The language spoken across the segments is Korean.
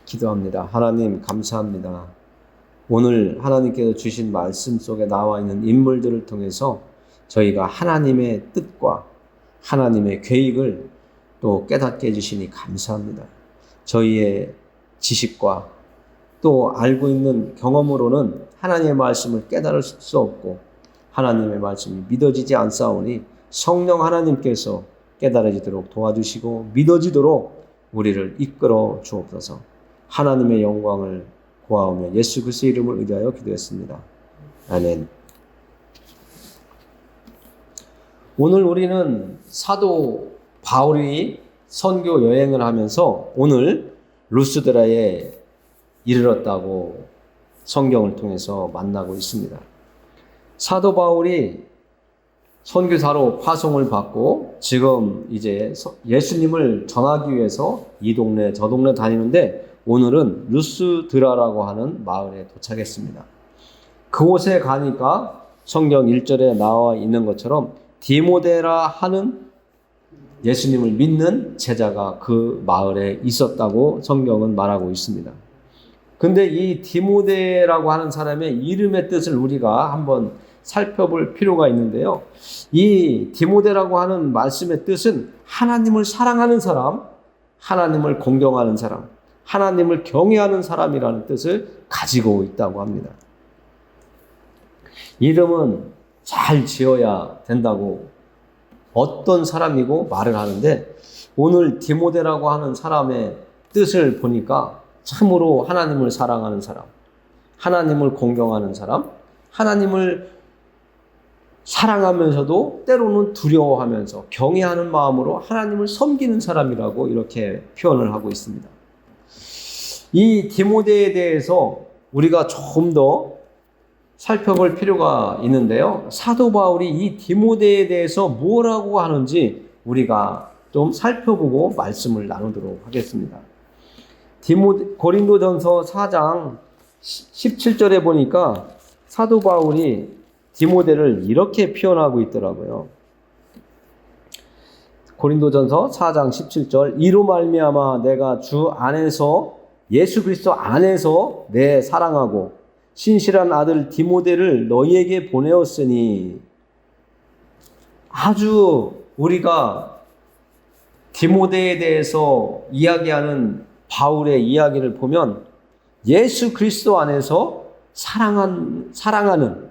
기도합니다. 하나님 감사합니다. 오늘 하나님께서 주신 말씀 속에 나와 있는 인물들을 통해서 저희가 하나님의 뜻과 하나님의 계획을 또 깨닫게 해주시니 감사합니다. 저희의 지식과 또 알고 있는 경험으로는 하나님의 말씀을 깨달을 수 없고 하나님의 말씀이 믿어지지 않사오니 성령 하나님께서 깨달아지도록 도와주시고 믿어지도록 우리를 이끌어 주옵소서. 하나님의 영광을 구하오며 예수 그리스도의 이름을 의지하여 기도했습니다. 아멘. 오늘 우리는 사도 바울이 선교 여행을 하면서 오늘 루스드라에 이르렀다고 성경을 통해서 만나고 있습니다. 사도 바울이 선교사로 파송을 받고 지금 이제 예수님을 전하기 위해서 이 동네 저 동네 다니는데 오늘은 루스드라라고 하는 마을에 도착했습니다. 그곳에 가니까 성경 1절에 나와 있는 것처럼 디모데라 하는 예수님을 믿는 제자가 그 마을에 있었다고 성경은 말하고 있습니다. 근데 이 디모데라고 하는 사람의 이름의 뜻을 우리가 한번 살펴볼 필요가 있는데요. 이 디모데라고 하는 말씀의 뜻은 하나님을 사랑하는 사람, 하나님을 공경하는 사람, 하나님을 경외하는 사람이라는 뜻을 가지고 있다고 합니다. 이름은 잘 지어야 된다고 어떤 사람이고 말을 하는데 오늘 디모데라고 하는 사람의 뜻을 보니까 참으로 하나님을 사랑하는 사람, 하나님을 공경하는 사람, 하나님을 사랑하면서도 때로는 두려워하면서 경외하는 마음으로 하나님을 섬기는 사람이라고 이렇게 표현을 하고 있습니다. 이 디모데에 대해서 우리가 조금 더 살펴볼 필요가 있는데요. 사도 바울이 이 디모데에 대해서 뭐라고 하는지 우리가 좀 살펴보고 말씀을 나누도록 하겠습니다. 고린도전서 4장 17절에 보니까 사도 바울이 디모데를 이렇게 표현하고 있더라고요. 고린도전서 4장 17절 이로 말미암아 내가 주 안에서 예수 그리스도 안에서 내 사랑하고 신실한 아들 디모데를 너희에게 보내었으니 아주 우리가 디모데에 대해서 이야기하는 바울의 이야기를 보면 예수 그리스도 안에서 사랑하는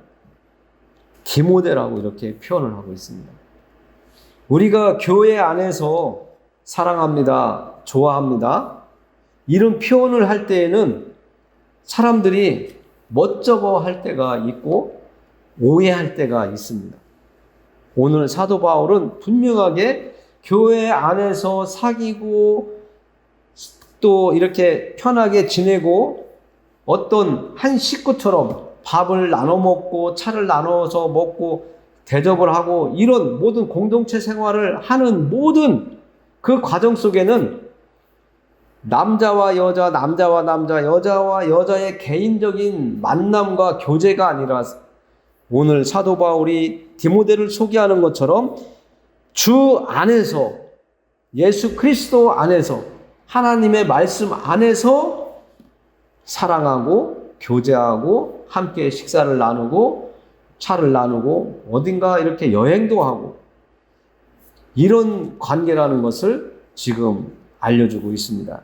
디모데라고 이렇게 표현을 하고 있습니다. 우리가 교회 안에서 사랑합니다, 좋아합니다 이런 표현을 할 때에는 사람들이 멋쩍어 할 때가 있고 오해할 때가 있습니다. 오늘 사도 바울은 분명하게 교회 안에서 사귀고 또 이렇게 편하게 지내고 어떤 한 식구처럼 밥을 나눠 먹고 차를 나눠서 먹고 대접을 하고 이런 모든 공동체 생활을 하는 모든 그 과정 속에는 남자와 여자, 남자와 남자, 여자와 여자의 개인적인 만남과 교제가 아니라 오늘 사도 바울이 디모데를 소개하는 것처럼 주 안에서 예수 그리스도 안에서 하나님의 말씀 안에서 사랑하고 교제하고 함께 식사를 나누고 차를 나누고 어딘가 이렇게 여행도 하고 이런 관계라는 것을 지금 알려주고 있습니다.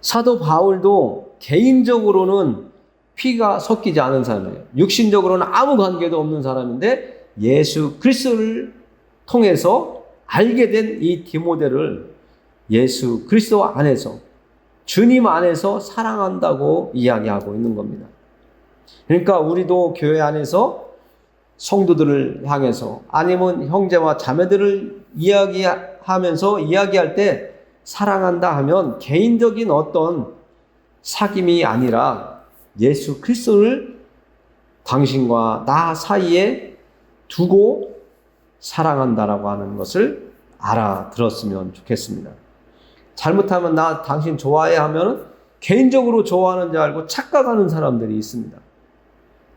사도 바울도 개인적으로는 피가 섞이지 않은 사람이에요. 육신적으로는 아무 관계도 없는 사람인데 예수 그리스도를 통해서 알게 된 이 디모데를 예수 그리스도 안에서 주님 안에서 사랑한다고 이야기하고 있는 겁니다. 그러니까 우리도 교회 안에서 성도들을 향해서 아니면 형제와 자매들을 이야기하면서 이야기할 때 사랑한다 하면 개인적인 어떤 사귐이 아니라 예수 그리스도를 당신과 나 사이에 두고 사랑한다라고 하는 것을 알아들었으면 좋겠습니다. 잘못하면 나 당신 좋아해 하면 개인적으로 좋아하는 줄 알고 착각하는 사람들이 있습니다.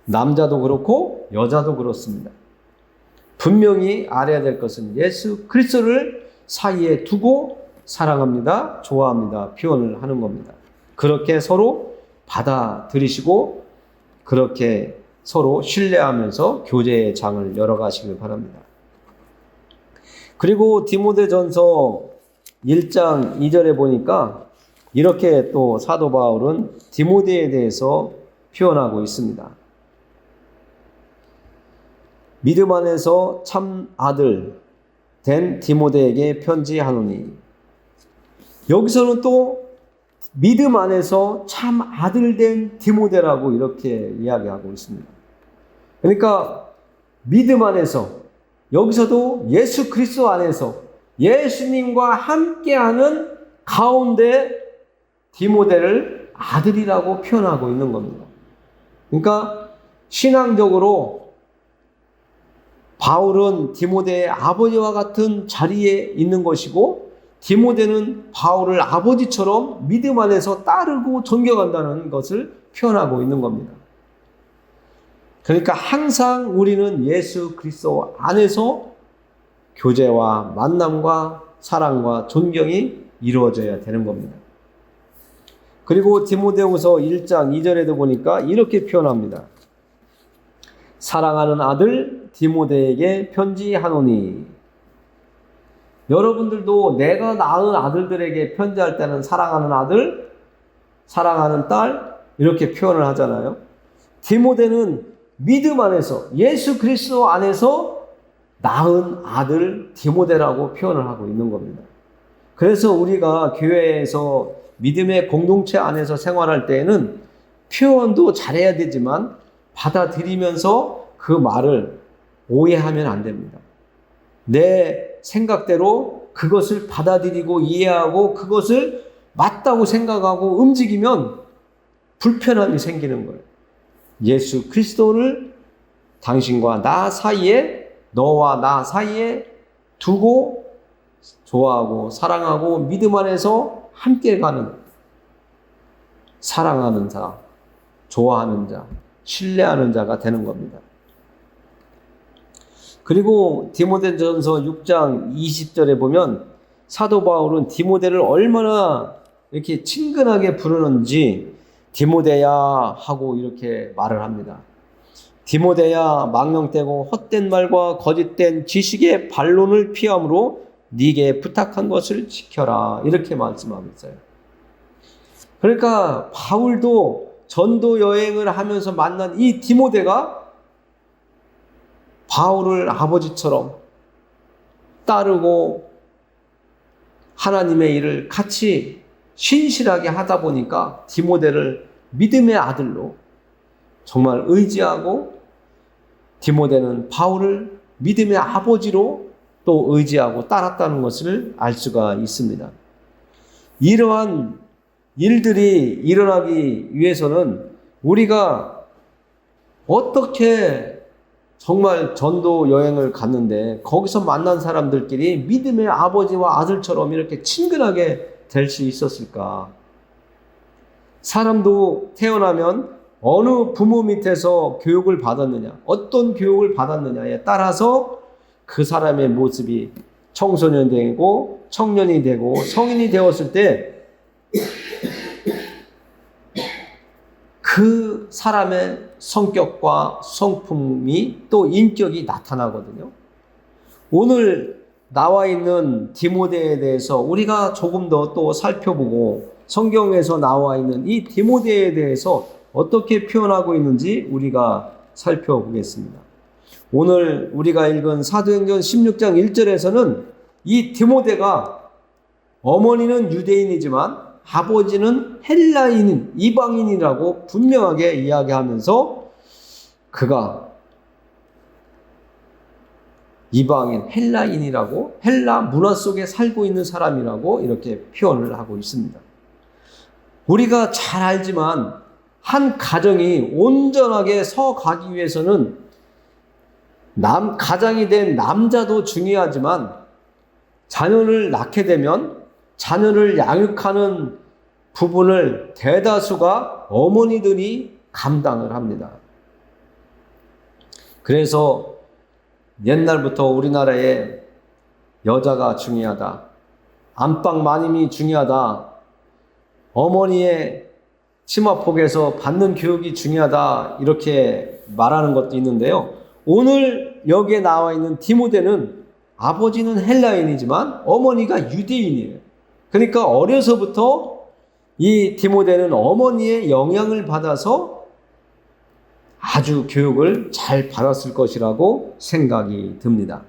남자도 그렇고 여자도 그렇습니다. 분명히 알아야 될 것은 예수 그리스도를 사이에 두고 사랑합니다, 좋아합니다 표현을 하는 겁니다. 그렇게 서로 받아들이시고 그렇게 서로 신뢰하면서 교제의 장을 열어가시길 바랍니다. 그리고 디모데전서 1장 2절에 보니까 이렇게 또 사도 바울은 디모데에 대해서 표현하고 있습니다. 믿음 안에서 참 아들 된 디모데에게 편지하노니. 여기서는 또 믿음 안에서 참 아들 된 디모데라고 이렇게 이야기하고 있습니다. 그러니까 믿음 안에서, 여기서도 예수 그리스도 안에서 예수님과 함께하는 가운데 디모데를 아들이라고 표현하고 있는 겁니다. 그러니까 신앙적으로 바울은 디모데의 아버지와 같은 자리에 있는 것이고, 디모데는 바울을 아버지처럼 믿음 안에서 따르고 존경한다는 것을 표현하고 있는 겁니다. 그러니까 항상 우리는 예수 그리스도 안에서 교제와 만남과 사랑과 존경이 이루어져야 되는 겁니다. 그리고 디모데후서 1장 2절에도 보니까 이렇게 표현합니다. 사랑하는 아들 디모데에게 편지하노니. 여러분들도 내가 낳은 아들들에게 편지할 때는 사랑하는 아들, 사랑하는 딸 이렇게 표현을 하잖아요. 디모데는 믿음 안에서 예수 그리스도 안에서 낳은 아들 디모데라고 표현을 하고 있는 겁니다. 그래서 우리가 교회에서 믿음의 공동체 안에서 생활할 때에는 표현도 잘해야 되지만 받아들이면서 그 말을 오해하면 안 됩니다. 내 생각대로 그것을 받아들이고 이해하고 그것을 맞다고 생각하고 움직이면 불편함이 생기는 거예요. 예수 그리스도를 당신과 나 사이에, 너와 나 사이에 두고 좋아하고 사랑하고 믿음 안에서 함께 가는, 사랑하는 자, 좋아하는 자, 신뢰하는 자가 되는 겁니다. 그리고 디모데전서 6장 20절에 보면 사도 바울은 디모데를 얼마나 이렇게 친근하게 부르는지 디모데야 하고 이렇게 말을 합니다. 디모데야, 망령되고 헛된 말과 거짓된 지식의 반론을 피함으로 네게 부탁한 것을 지켜라, 이렇게 말씀하고 있어요. 그러니까 바울도 전도 여행을 하면서 만난 이 디모데가 바울을 아버지처럼 따르고 하나님의 일을 같이 신실하게 하다 보니까 디모데를 믿음의 아들로 정말 의지하고, 디모데는 바울을 믿음의 아버지로 또 의지하고 따랐다는 것을 알 수가 있습니다. 이러한 일들이 일어나기 위해서는 우리가 어떻게 정말 전도 여행을 갔는데 거기서 만난 사람들끼리 믿음의 아버지와 아들처럼 이렇게 친근하게 될 수 있었을까? 사람도 태어나면 어느 부모 밑에서 교육을 받았느냐, 어떤 교육을 받았느냐에 따라서 그 사람의 모습이 청소년이 되고 청년이 되고 성인이 되었을 때 그 사람의 성격과 성품이 또 인격이 나타나거든요. 오늘 나와 있는 디모데에 대해서 우리가 조금 더 또 살펴보고 성경에서 나와 있는 이 디모데에 대해서 어떻게 표현하고 있는지 우리가 살펴보겠습니다. 오늘 우리가 읽은 사도행전 16장 1절에서는 이 디모데가 어머니는 유대인이지만 아버지는 헬라인인, 이방인이라고 분명하게 이야기하면서 그가 이방인, 헬라인이라고, 헬라 문화 속에 살고 있는 사람이라고 이렇게 표현을 하고 있습니다. 우리가 잘 알지만 한 가정이 온전하게 서가기 위해서는 가장이 된 남자도 중요하지만 자녀를 낳게 되면 자녀를 양육하는 부분을 대다수가 어머니들이 감당을 합니다. 그래서 옛날부터 우리나라에 여자가 중요하다, 안방 마님이 중요하다. 어머니의 치마폭에서 받는 교육이 중요하다. 이렇게 말하는 것도 있는데요. 오늘 여기에 나와 있는 디모데는 아버지는 헬라인이지만 어머니가 유대인이에요. 그러니까 어려서부터 이 디모데는 어머니의 영향을 받아서 아주 교육을 잘 받았을 것이라고 생각이 듭니다.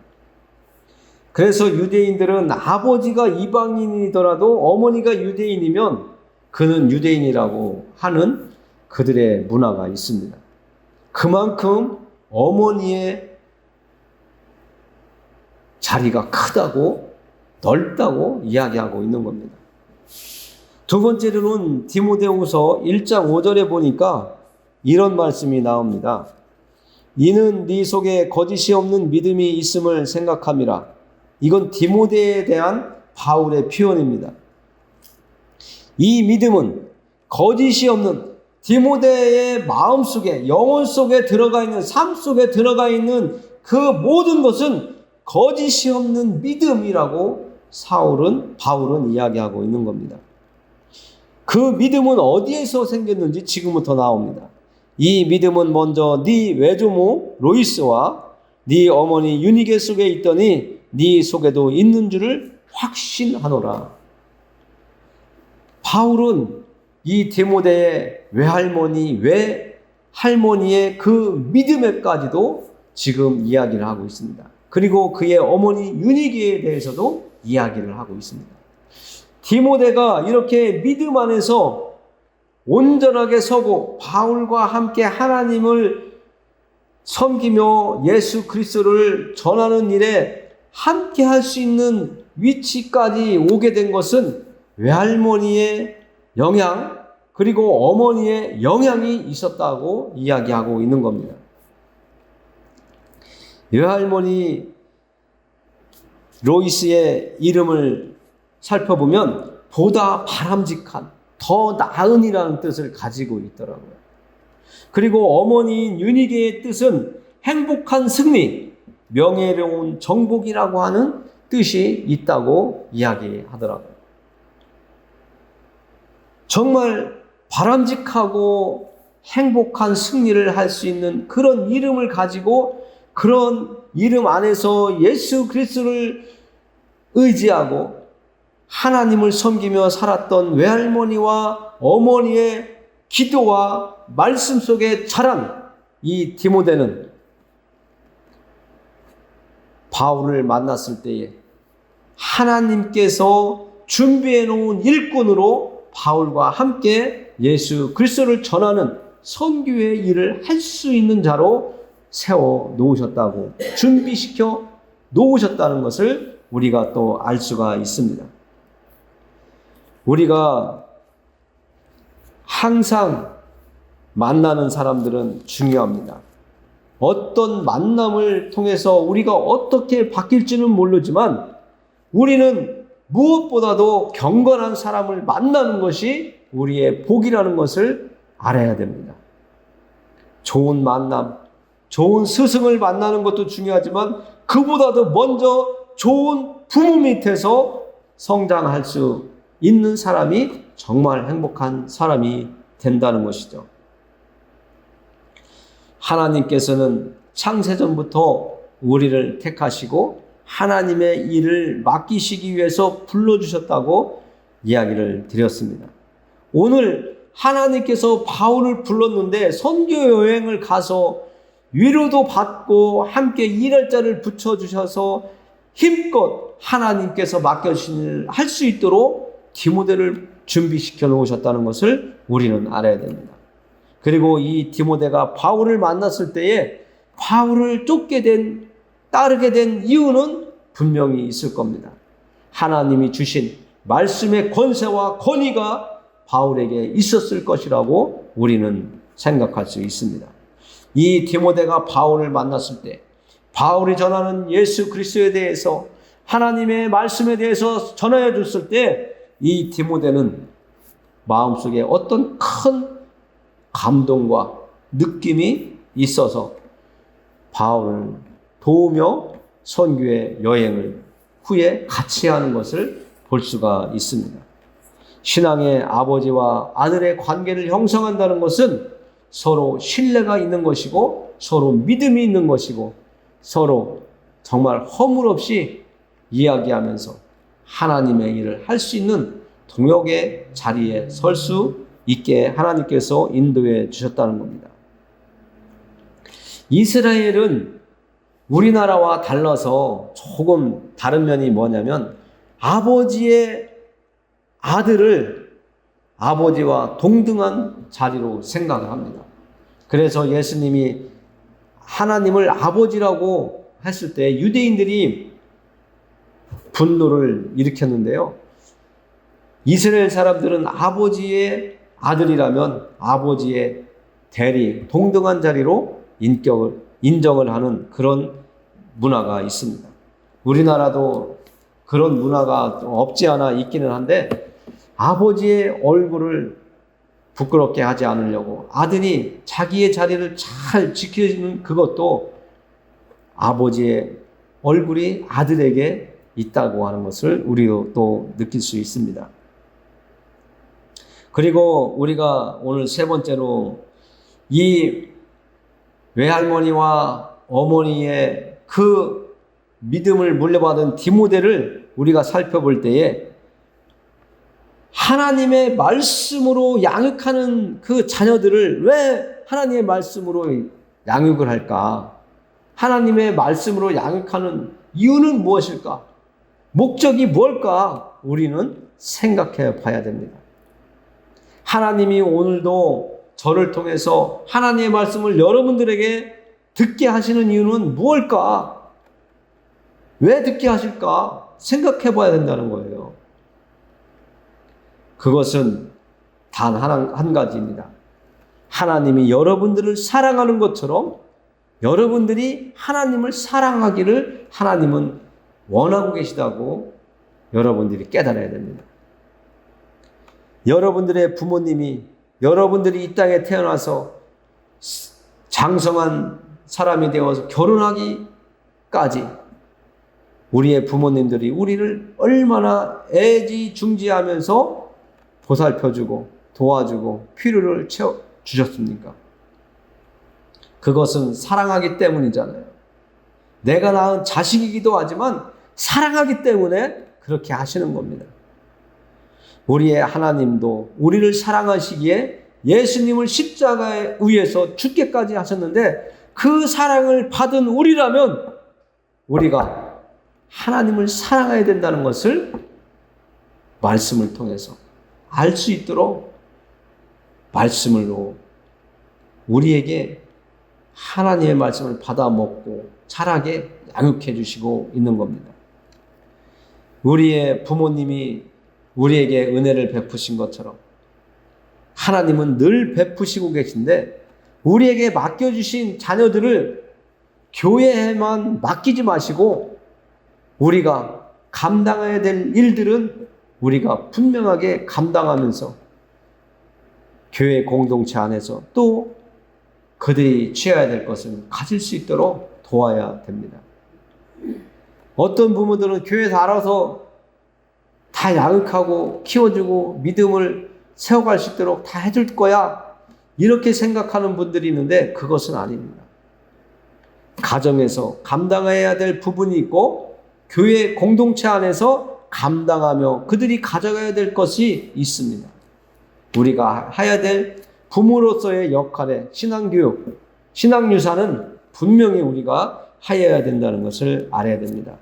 그래서 유대인들은 아버지가 이방인이더라도 어머니가 유대인이면 그는 유대인이라고 하는 그들의 문화가 있습니다. 그만큼 어머니의 자리가 크다고 넓다고 이야기하고 있는 겁니다. 두 번째로는 디모데후서 1장 5절에 보니까 이런 말씀이 나옵니다. 이는 네 속에 거짓이 없는 믿음이 있음을 생각함이라. 이건 디모데에 대한 바울의 표현입니다. 이 믿음은 거짓이 없는 디모데의 마음 속에, 영혼 속에 들어가 있는, 삶 속에 들어가 있는 그 모든 것은 거짓이 없는 믿음이라고 바울은 이야기하고 있는 겁니다. 그 믿음은 어디에서 생겼는지 지금부터 나옵니다. 이 믿음은 먼저 네 외조모 로이스와 네 어머니 유니게 속에 있더니 네 속에도 있는 줄을 확신하노라. 바울은 이 디모데의 외할머니, 외할머니의 그 믿음에까지도 지금 이야기를 하고 있습니다. 그리고 그의 어머니 유니게에 대해서도 이야기를 하고 있습니다. 디모데가 이렇게 믿음 안에서 온전하게 서고 바울과 함께 하나님을 섬기며 예수 그리스도를 전하는 일에 함께 할 수 있는 위치까지 오게 된 것은 외할머니의 영향 그리고 어머니의 영향이 있었다고 이야기하고 있는 겁니다. 외할머니 로이스의 이름을 살펴보면 보다 바람직한, 더 나은 이라는 뜻을 가지고 있더라고요. 그리고 어머니인 유니게의 뜻은 행복한 승리, 명예로운 정복이라고 하는 뜻이 있다고 이야기하더라고요. 정말 바람직하고 행복한 승리를 할 수 있는 그런 이름을 가지고 그런 이름 안에서 예수 그리스도를 의지하고 하나님을 섬기며 살았던 외할머니와 어머니의 기도와 말씀 속에 자란 이 디모데는 바울을 만났을 때에 하나님께서 준비해 놓은 일꾼으로 바울과 함께 예수 그리스도를 전하는 선교의 일을 할 수 있는 자로 세워 놓으셨다고, 준비시켜 놓으셨다는 것을 우리가 또 알 수가 있습니다. 우리가 항상 만나는 사람들은 중요합니다. 어떤 만남을 통해서 우리가 어떻게 바뀔지는 모르지만 우리는 무엇보다도 경건한 사람을 만나는 것이 우리의 복이라는 것을 알아야 됩니다. 좋은 만남, 좋은 스승을 만나는 것도 중요하지만 그보다도 먼저 좋은 부모 밑에서 성장할 수 있는 사람이 정말 행복한 사람이 된다는 것이죠. 하나님께서는 창세전부터 우리를 택하시고 하나님의 일을 맡기시기 위해서 불러주셨다고 이야기를 드렸습니다. 오늘 하나님께서 바울을 불렀는데 선교 여행을 가서 위로도 받고 함께 일할 자를 붙여주셔서 힘껏 하나님께서 맡겨주신 일을 할 수 있도록 디모데를 준비시켜 놓으셨다는 것을 우리는 알아야 됩니다. 그리고 이 디모데가 바울을 만났을 때에 바울을 따르게 된 이유는 분명히 있을 겁니다. 하나님이 주신 말씀의 권세와 권위가 바울에게 있었을 것이라고 우리는 생각할 수 있습니다. 이 디모데가 바울을 만났을 때 바울이 전하는 예수 그리스도에 대해서 하나님의 말씀에 대해서 전하여 줬을 때 이 디모데는 마음속에 어떤 큰 감동과 느낌이 있어서 바울을 도우며 선교의 여행을 후에 같이 하는 것을 볼 수가 있습니다. 신앙의 아버지와 아들의 관계를 형성한다는 것은 서로 신뢰가 있는 것이고 서로 믿음이 있는 것이고 서로 정말 허물 없이 이야기하면서 하나님의 일을 할 수 있는 동역의 자리에 설 수 있게 하나님께서 인도해 주셨다는 겁니다. 이스라엘은 우리나라와 달라서 조금 다른 면이 뭐냐면 아버지의 아들을 아버지와 동등한 자리로 생각을 합니다. 그래서 예수님이 하나님을 아버지라고 했을 때 유대인들이 분노를 일으켰는데요. 이스라엘 사람들은 아버지의 아들이라면 아버지의 대리, 동등한 자리로 인정을 하는 그런 문화가 있습니다. 우리나라도 그런 문화가 없지 않아 있기는 한데 아버지의 얼굴을 부끄럽게 하지 않으려고 아들이 자기의 자리를 잘 지키는 그것도 아버지의 얼굴이 아들에게 있다고 하는 것을 우리도 또 느낄 수 있습니다. 그리고 우리가 오늘 세 번째로 이 외할머니와 어머니의 그 믿음을 물려받은 디모데를 우리가 살펴볼 때에 하나님의 말씀으로 양육하는 그 자녀들을 왜 하나님의 말씀으로 양육을 할까? 하나님의 말씀으로 양육하는 이유는 무엇일까? 목적이 뭘까? 우리는 생각해 봐야 됩니다. 하나님이 오늘도 저를 통해서 하나님의 말씀을 여러분들에게 듣게 하시는 이유는 무엇일까? 왜 듣게 하실까? 생각해 봐야 된다는 거예요. 그것은 단 한 가지입니다. 하나님이 여러분들을 사랑하는 것처럼 여러분들이 하나님을 사랑하기를 하나님은 원하고 계시다고 여러분들이 깨달아야 됩니다. 여러분들의 부모님이 여러분들이 이 땅에 태어나서 장성한 사람이 되어서 결혼하기까지 우리의 부모님들이 우리를 얼마나 애지중지하면서 보살펴주고 도와주고 필요를 채워주셨습니까? 그것은 사랑하기 때문이잖아요. 내가 낳은 자식이기도 하지만 사랑하기 때문에 그렇게 하시는 겁니다. 우리의 하나님도 우리를 사랑하시기에 예수님을 십자가에 위해서 죽게까지 하셨는데 그 사랑을 받은 우리라면 우리가 하나님을 사랑해야 된다는 것을 말씀을 통해서 알 수 있도록 말씀으로 우리에게 하나님의 말씀을 받아 먹고 자라게 양육해 주시고 있는 겁니다. 우리의 부모님이 우리에게 은혜를 베푸신 것처럼 하나님은 늘 베푸시고 계신데 우리에게 맡겨주신 자녀들을 교회에만 맡기지 마시고 우리가 감당해야 될 일들은 우리가 분명하게 감당하면서 교회 공동체 안에서 또 그들이 취해야 될 것을 가질 수 있도록 도와야 됩니다. 어떤 부모들은 교회에서 알아서 다 양육하고 키워주고 믿음을 세워갈 수 있도록 다 해줄 거야 이렇게 생각하는 분들이 있는데 그것은 아닙니다. 가정에서 감당해야 될 부분이 있고 교회 공동체 안에서 감당하며 그들이 가져가야 될 것이 있습니다. 우리가 해야 될 부모로서의 역할의 신앙교육, 신앙유산은 분명히 우리가 하여야 된다는 것을 알아야 됩니다.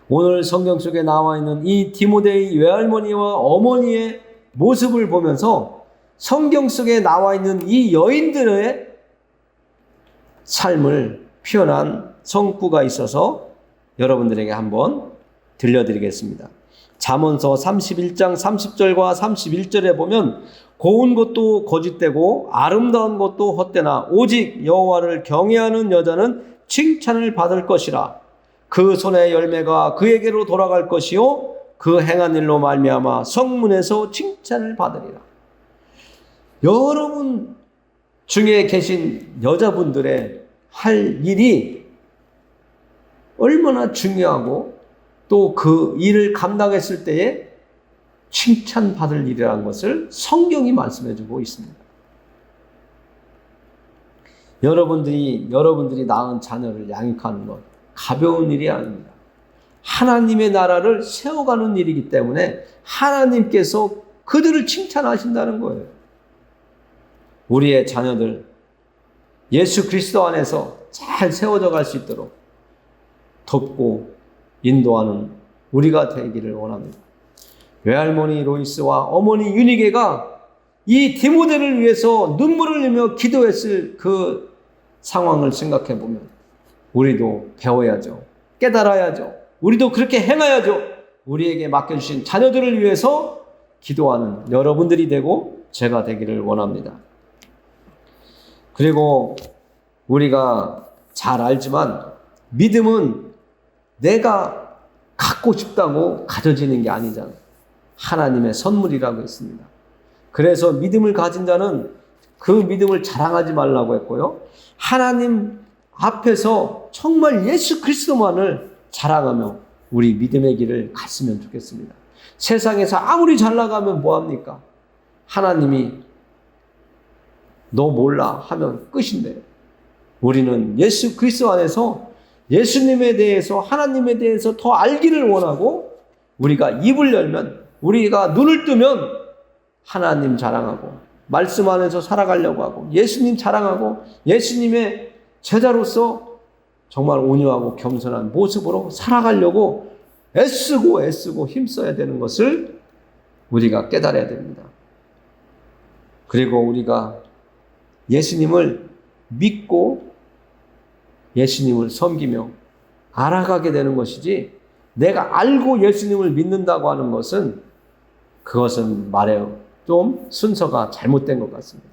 오늘 성경 속에 나와 있는 이 디모데의 외할머니와 어머니의 모습을 보면서 성경 속에 나와 있는 이 여인들의 삶을 표현한 성구가 있어서 여러분들에게 한번 들려드리겠습니다. 잠언서 31장 30절과 31절에 보면 고운 것도 거짓되고 아름다운 것도 헛되나 오직 여호와를 경외하는 여자는 칭찬을 받을 것이라. 그 손의 열매가 그에게로 돌아갈 것이요 그 행한 일로 말미암아 성문에서 칭찬을 받으리라. 여러분 중에 계신 여자분들의 할 일이 얼마나 중요하고 또 그 일을 감당했을 때에 칭찬받을 일이라는 것을 성경이 말씀해 주고 있습니다. 여러분들이 낳은 자녀를 양육하는 것 가벼운 일이 아닙니다. 하나님의 나라를 세워가는 일이기 때문에 하나님께서 그들을 칭찬하신다는 거예요. 우리의 자녀들 예수 그리스도 안에서 잘 세워져 갈 수 있도록 돕고 인도하는 우리가 되기를 원합니다. 외할머니 로이스와 어머니 유니게가 이 디모데를 위해서 눈물을 흘리며 기도했을 그 상황을 생각해 보면 우리도 배워야죠. 깨달아야죠. 우리도 그렇게 행해야죠. 우리에게 맡겨주신 자녀들을 위해서 기도하는 여러분들이 되고 제가 되기를 원합니다. 그리고 우리가 잘 알지만 믿음은 내가 갖고 싶다고 가져지는 게 아니잖아요. 하나님의 선물이라고 했습니다. 그래서 믿음을 가진 자는 그 믿음을 자랑하지 말라고 했고요. 하나님 앞에서 정말 예수 그리스도만을 자랑하며 우리 믿음의 길을 갔으면 좋겠습니다. 세상에서 아무리 잘 나가면 뭐합니까? 하나님이 너 몰라 하면 끝인데요. 우리는 예수 그리스도 안에서 예수님에 대해서 하나님에 대해서 더 알기를 원하고 우리가 입을 열면 우리가 눈을 뜨면 하나님 자랑하고 말씀 안에서 살아가려고 하고 예수님 자랑하고 예수님의 제자로서 정말 온유하고 겸손한 모습으로 살아가려고 애쓰고 힘써야 되는 것을 우리가 깨달아야 됩니다. 그리고 우리가 예수님을 믿고 예수님을 섬기며 알아가게 되는 것이지 내가 알고 예수님을 믿는다고 하는 것은 그것은 말해요. 좀 순서가 잘못된 것 같습니다.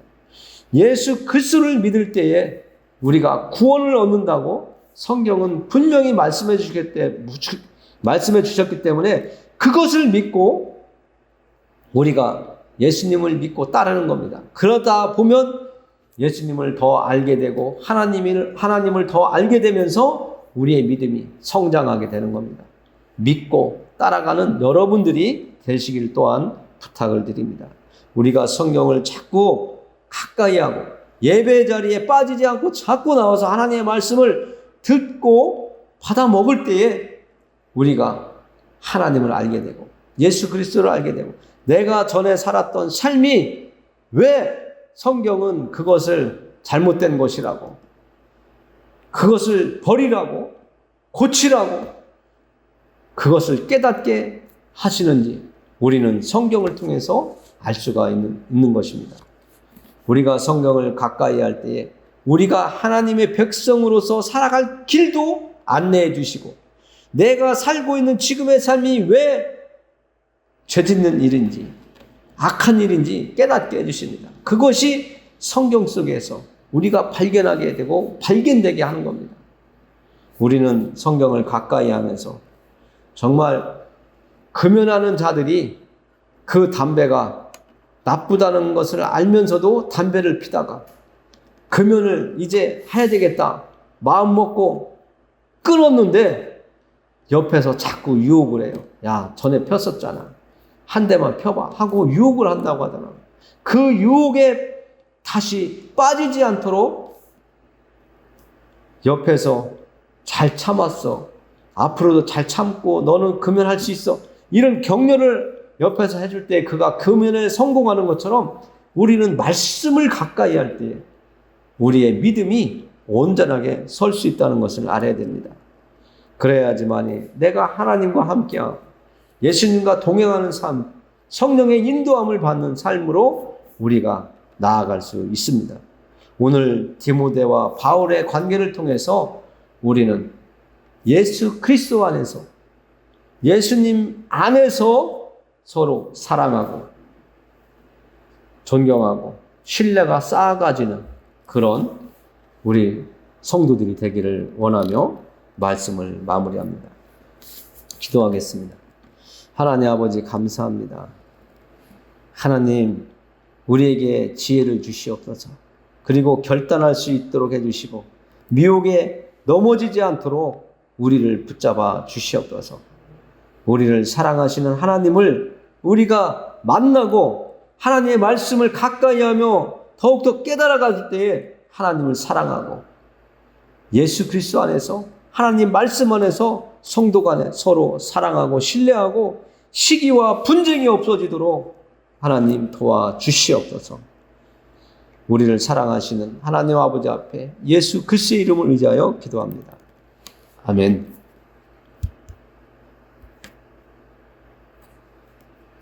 예수 그리스도를 믿을 때에 우리가 구원을 얻는다고 성경은 분명히 말씀해 주셨기 때문에 그것을 믿고 우리가 예수님을 믿고 따르는 겁니다. 그러다 보면 예수님을 더 알게 되고 하나님을 더 알게 되면서 우리의 믿음이 성장하게 되는 겁니다. 믿고 따라가는 여러분들이 되시길 또한 부탁을 드립니다. 우리가 성경을 자꾸 가까이 하고 예배 자리에 빠지지 않고 자꾸 나와서 하나님의 말씀을 듣고 받아 먹을 때에 우리가 하나님을 알게 되고 예수 그리스도를 알게 되고 내가 전에 살았던 삶이 왜 성경은 그것을 잘못된 것이라고 그것을 버리라고 고치라고 그것을 깨닫게 하시는지 우리는 성경을 통해서 알 수가 있는 것입니다. 우리가 성경을 가까이 할 때에 우리가 하나님의 백성으로서 살아갈 길도 안내해 주시고 내가 살고 있는 지금의 삶이 왜 죄짓는 일인지 악한 일인지 깨닫게 해주십니다. 그것이 성경 속에서 우리가 발견하게 되고 발견되게 하는 겁니다. 우리는 성경을 가까이 하면서 정말 금연하는 자들이 그 담배가 나쁘다는 것을 알면서도 담배를 피다가 금연을 이제 해야 되겠다 마음 먹고 끊었는데 옆에서 자꾸 유혹을 해요. 야, 전에 폈었잖아. 한 대만 펴봐 하고 유혹을 한다고 하더라고요. 그 유혹에 다시 빠지지 않도록 옆에서 잘 참았어. 앞으로도 잘 참고 너는 금연할 수 있어. 이런 격려를 옆에서 해줄 때 그가 금연에 성공하는 것처럼 우리는 말씀을 가까이 할 때 우리의 믿음이 온전하게 설 수 있다는 것을 알아야 됩니다. 그래야지만이 내가 하나님과 함께하고 예수님과 동행하는 삶, 성령의 인도함을 받는 삶으로 우리가 나아갈 수 있습니다. 오늘 디모데와 바울의 관계를 통해서 우리는 예수 그리스도 안에서 예수님 안에서 서로 사랑하고 존경하고 신뢰가 쌓아가지는 그런 우리 성도들이 되기를 원하며 말씀을 마무리합니다. 기도하겠습니다. 하나님 아버지 감사합니다. 하나님 우리에게 지혜를 주시옵소서. 그리고 결단할 수 있도록 해주시고 미혹에 넘어지지 않도록 우리를 붙잡아 주시옵소서. 우리를 사랑하시는 하나님을 우리가 만나고 하나님의 말씀을 가까이 하며 더욱더 깨달아갈 때에 하나님을 사랑하고 예수 그리스도 안에서 하나님 말씀 안에서 성도 간에 서로 사랑하고 신뢰하고 시기와 분쟁이 없어지도록 하나님 도와주시옵소서. 우리를 사랑하시는 하나님 아버지 앞에 예수 그리스도의 이름을 의지하여 기도합니다. 아멘.